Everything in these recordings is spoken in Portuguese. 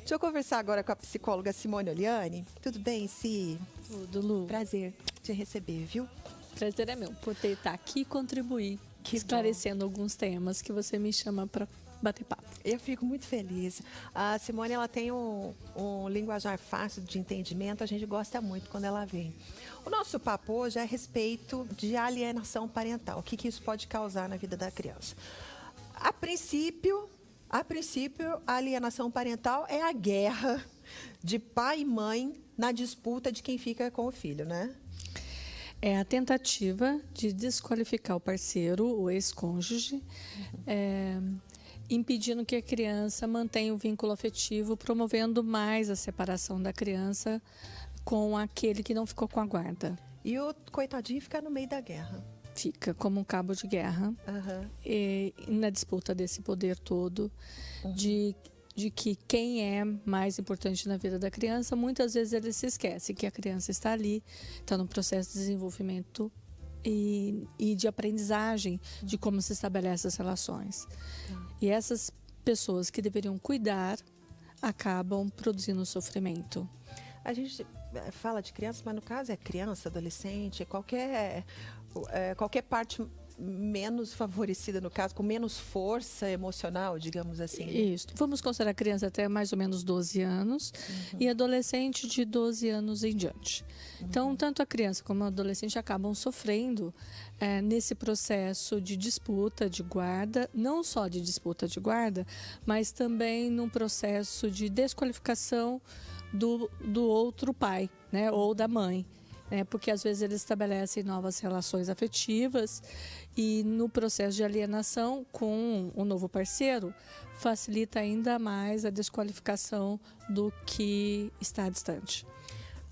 Deixa eu conversar agora com a psicóloga Simone Oliani. Tudo bem, Si? Tudo, Lu. Prazer te receber, viu? Prazer é meu, poder estar aqui e contribuir, esclarecendo alguns temas que você me chama para bater papo. Eu fico muito feliz. A Simone, ela tem um linguajar fácil de entendimento, a gente gosta muito quando ela vem. O nosso papo hoje é a respeito de alienação parental. O que isso pode causar na vida da criança? A princípio, a alienação parental é a guerra de pai e mãe na disputa de quem fica com o filho, né? É a tentativa de desqualificar o parceiro, o ex-cônjuge, impedindo que a criança mantenha o vínculo afetivo, promovendo mais a separação da criança com aquele que não ficou com a guarda. E o coitadinho fica no meio da guerra. Fica como um cabo de guerra, e na disputa desse poder todo, de que quem é mais importante na vida da criança, muitas vezes ele se esquece que a criança está ali, está no processo de desenvolvimento e de aprendizagem de como se estabelece as relações. E essas pessoas que deveriam cuidar acabam produzindo sofrimento. A gente fala de criança, mas no caso é criança, adolescente, qualquer parte menos favorecida, no caso, com menos força emocional, digamos assim. Isso. Vamos considerar criança até mais ou menos 12 anos e adolescente de 12 anos em diante. Então, tanto a criança como o adolescente acabam sofrendo nesse processo de disputa de guarda, não só de disputa de guarda, mas também num processo de desqualificação do outro pai, né, ou da mãe. Porque às vezes eles estabelecem novas relações afetivas e no processo de alienação com o novo parceiro facilita ainda mais a desqualificação do que está distante.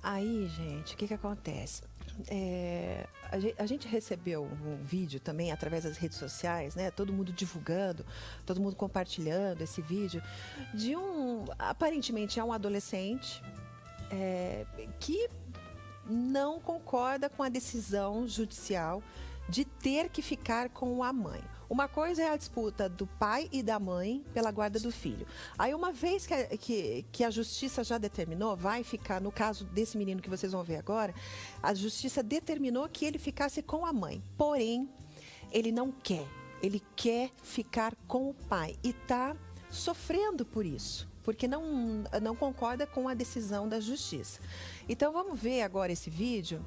Aí, gente, o que acontece? A gente recebeu um vídeo também através das redes sociais, né? Todo mundo divulgando, todo mundo compartilhando esse vídeo de aparentemente é um adolescente que não concorda com a decisão judicial de ter que ficar com a mãe. Uma coisa é a disputa do pai e da mãe pela guarda do filho. Aí, uma vez que a justiça já determinou, vai ficar, no caso desse menino que vocês vão ver agora, a justiça determinou que ele ficasse com a mãe. Porém, ele não quer. Ele quer ficar com o pai e está sofrendo por isso, porque não concorda com a decisão da justiça. Então, vamos ver agora esse vídeo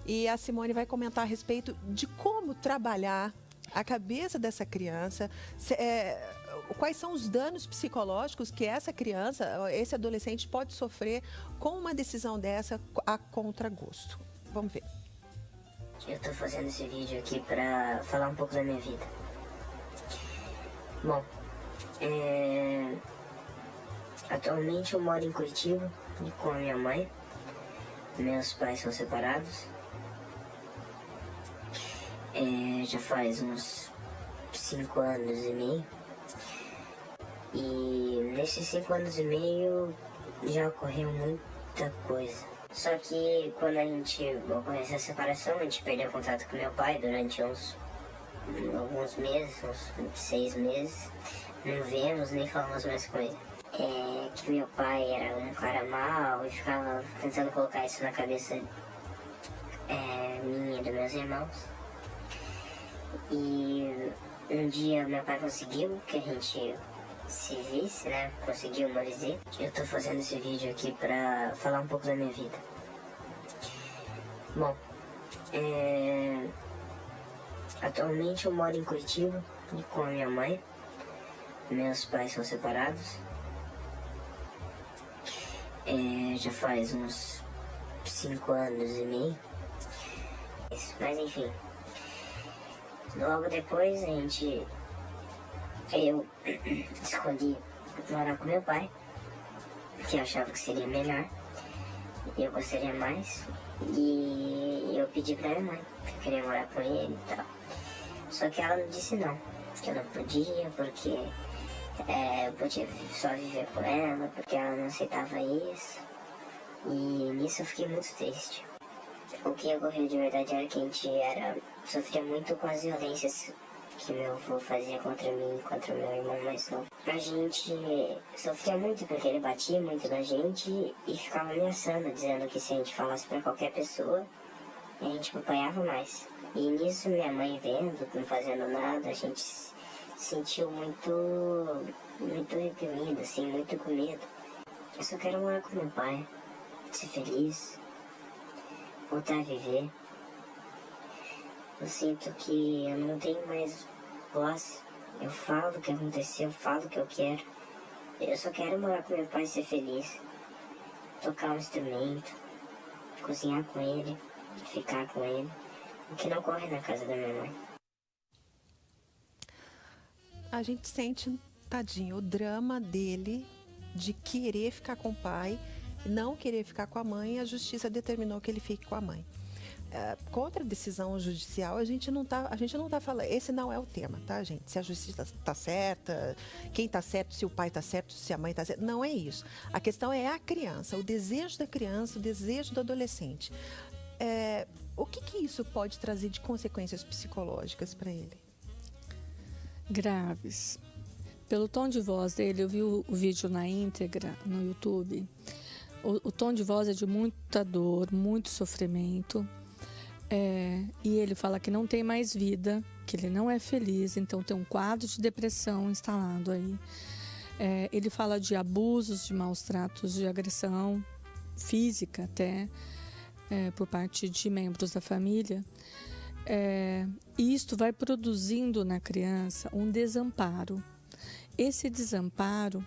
e a Simone vai comentar a respeito de como trabalhar a cabeça dessa criança, quais são os danos psicológicos que essa criança, esse adolescente pode sofrer com uma decisão dessa a contragosto. Vamos ver. Eu tô fazendo esse vídeo aqui pra falar um pouco da minha vida. Bom, atualmente eu moro em Curitiba com a minha mãe. Meus pais são separados. Já faz uns 5 anos e meio. E nesses 5 anos e meio já ocorreu muita coisa. Só que quando a gente ocorreu essa separação, a gente perdeu contato com meu pai durante alguns meses, uns 6 meses. Não vemos nem falamos mais com ele. Que meu pai era um cara mau e ficava tentando colocar isso na cabeça minha e dos meus irmãos. E um dia meu pai conseguiu que a gente se visse, né? Conseguiu uma visita. Eu tô fazendo esse vídeo aqui pra falar um pouco da minha vida. Bom, atualmente eu moro em Curitiba com a minha mãe. Meus pais são separados. Já faz uns 5 anos e meio. Mas enfim. Logo depois eu escolhi morar com meu pai, que eu achava que seria melhor, eu gostaria mais, e eu pedi pra minha mãe que eu queria morar com ele e tal. Só que ela me disse não, que eu não podia, porque eu podia só viver com ela, porque ela não aceitava isso, e nisso eu fiquei muito triste. O que ocorreu de verdade era que a gente sofria muito com as violências que meu avô fazia contra mim e contra o meu irmão mais novo. A gente sofria muito porque ele batia muito na gente e ficava ameaçando, dizendo que se a gente falasse pra qualquer pessoa, a gente apanhava mais. E nisso minha mãe vendo, não fazendo nada, a gente se sentiu muito reprimido, assim, muito com medo. Eu só quero morar com meu pai, ser feliz, voltar a viver. Eu sinto que eu não tenho mais voz. Eu falo o que aconteceu, eu falo o que eu quero. Eu só quero morar com meu pai e ser feliz. Tocar um instrumento, cozinhar com ele, ficar com ele. O que não ocorre na casa da minha mãe. A gente sente, tadinho, o drama dele de querer ficar com o pai, não querer ficar com a mãe, e a justiça determinou que ele fique com a mãe. Contra a decisão judicial, a gente não tá falando, esse não é o tema, tá, gente? Se a justiça está certa, quem está certo, se o pai está certo, se a mãe está certa, não é isso. A questão é a criança, o desejo da criança, o desejo do adolescente. O que isso pode trazer de consequências psicológicas para ele? Graves. Pelo tom de voz dele, eu vi o vídeo na íntegra no YouTube. O tom de voz é de muita dor, muito sofrimento. E ele fala que não tem mais vida, que ele não é feliz, então tem um quadro de depressão instalado aí. Ele fala de abusos, de maus tratos, de agressão física até, por parte de membros da família. E isto vai produzindo na criança um desamparo. Esse desamparo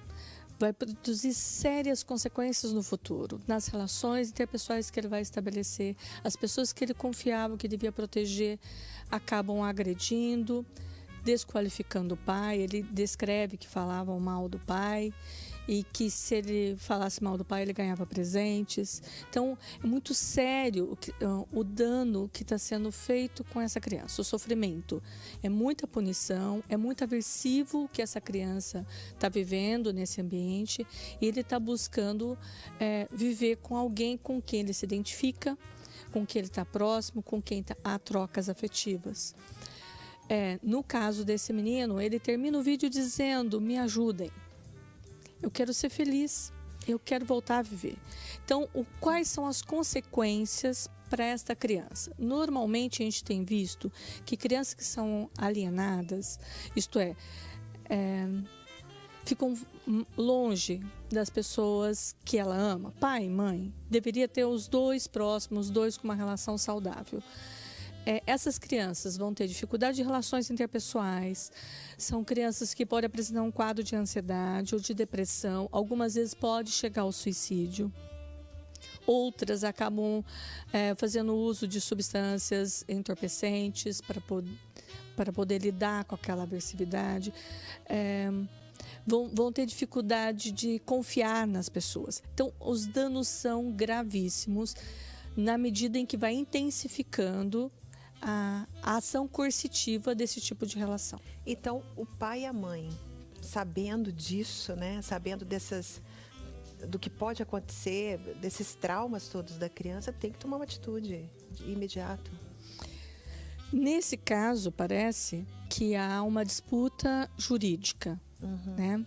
vai produzir sérias consequências no futuro, nas relações interpessoais que ele vai estabelecer. As pessoas que ele confiava, que devia proteger, acabam agredindo, desqualificando o pai. Ele descreve que falavam mal do pai e que se ele falasse mal do pai, ele ganhava presentes. Então, é muito sério o dano que está sendo feito com essa criança, o sofrimento. É muita punição, é muito aversivo que essa criança está vivendo nesse ambiente, e ele está buscando viver com alguém com quem ele se identifica, com quem ele está próximo, com quem há trocas afetivas. No caso desse menino, ele termina o vídeo dizendo: me ajudem. Eu quero ser feliz, eu quero voltar a viver. Então, quais são as consequências para esta criança? Normalmente, a gente tem visto que crianças que são alienadas, isto é, ficam longe das pessoas que ela ama, pai e mãe. Deveria ter os dois próximos, os dois com uma relação saudável. Essas crianças vão ter dificuldade de relações interpessoais, são crianças que podem apresentar um quadro de ansiedade ou de depressão, algumas vezes pode chegar ao suicídio. Outras acabam fazendo uso de substâncias entorpecentes para poder lidar com aquela aversividade. Vão ter dificuldade de confiar nas pessoas. Então, os danos são gravíssimos na medida em que vai intensificando a ação coercitiva desse tipo de relação. Então, o pai e a mãe, sabendo disso, né, sabendo do que pode acontecer, desses traumas todos da criança, tem que tomar uma atitude de imediato. Nesse caso, parece que há uma disputa jurídica. Né?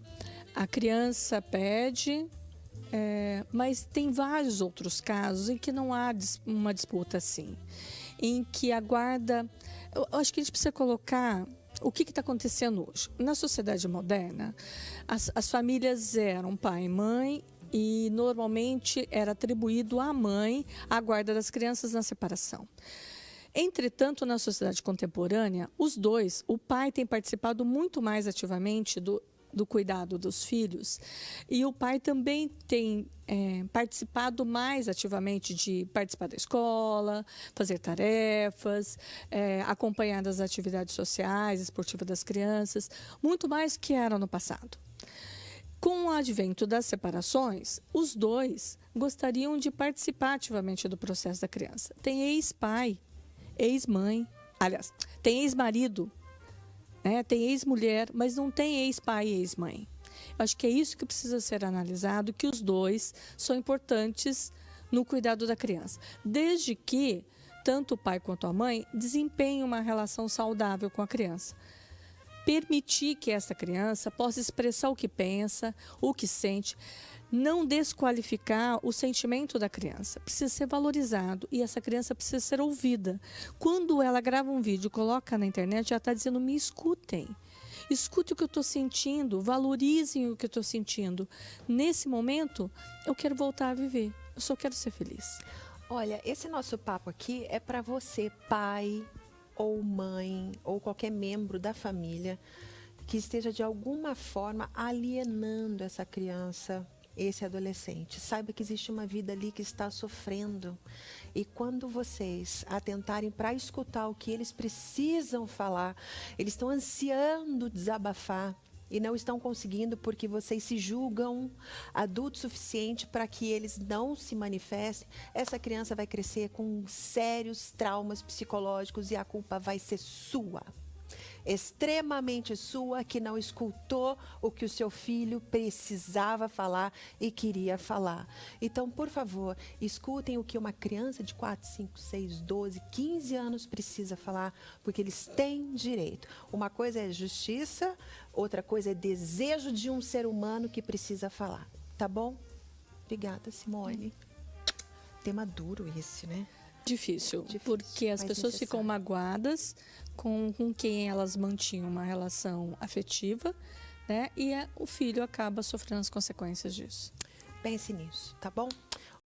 A criança pede, mas tem vários outros casos em que não há uma disputa assim, em que a guarda... Eu acho que a gente precisa colocar o que está acontecendo hoje. Na sociedade moderna, as famílias eram pai e mãe, e normalmente era atribuído à mãe a guarda das crianças na separação. Entretanto, na sociedade contemporânea, os dois, o pai tem participado muito mais ativamente do cuidado dos filhos, e o pai também tem participado mais ativamente de participar da escola, fazer tarefas, acompanhar as atividades sociais, esportivas das crianças, muito mais que era no passado. Com o advento das separações, os dois gostariam de participar ativamente do processo da criança. Tem ex-pai, ex-mãe, aliás, tem ex-marido, tem ex-mulher, mas não tem ex-pai e ex-mãe. Acho que é isso que precisa ser analisado, que os dois são importantes no cuidado da criança. Desde que tanto o pai quanto a mãe desempenhem uma relação saudável com a criança. permitir que essa criança possa expressar o que pensa, o que sente, não desqualificar o sentimento da criança. Precisa ser valorizado e essa criança precisa ser ouvida. Quando ela grava um vídeo e coloca na internet, ela está dizendo: me escutem. Escute o que eu estou sentindo, valorizem o que eu estou sentindo. Nesse momento, eu quero voltar a viver. Eu só quero ser feliz. Olha, esse nosso papo aqui é para você, pai ou mãe ou qualquer membro da família que esteja de alguma forma alienando essa criança, esse adolescente. Saiba que existe uma vida ali que está sofrendo. E quando vocês atentarem para escutar o que eles precisam falar, eles estão ansiando desabafar e não estão conseguindo porque vocês se julgam adulto suficiente para que eles não se manifestem, essa criança vai crescer com sérios traumas psicológicos e a culpa vai ser sua. Extremamente sua, que não escutou o que o seu filho precisava falar e queria falar. Então, por favor, escutem o que uma criança de 4, 5, 6, 12, 15 anos precisa falar, porque eles têm direito. Uma coisa é justiça, outra coisa é desejo de um ser humano que precisa falar. Tá bom? Obrigada, Simone. Tema duro esse, né? Difícil, porque as pessoas ficam magoadas com quem elas mantinham uma relação afetiva, né? E o filho acaba sofrendo as consequências disso. Pense nisso, tá bom?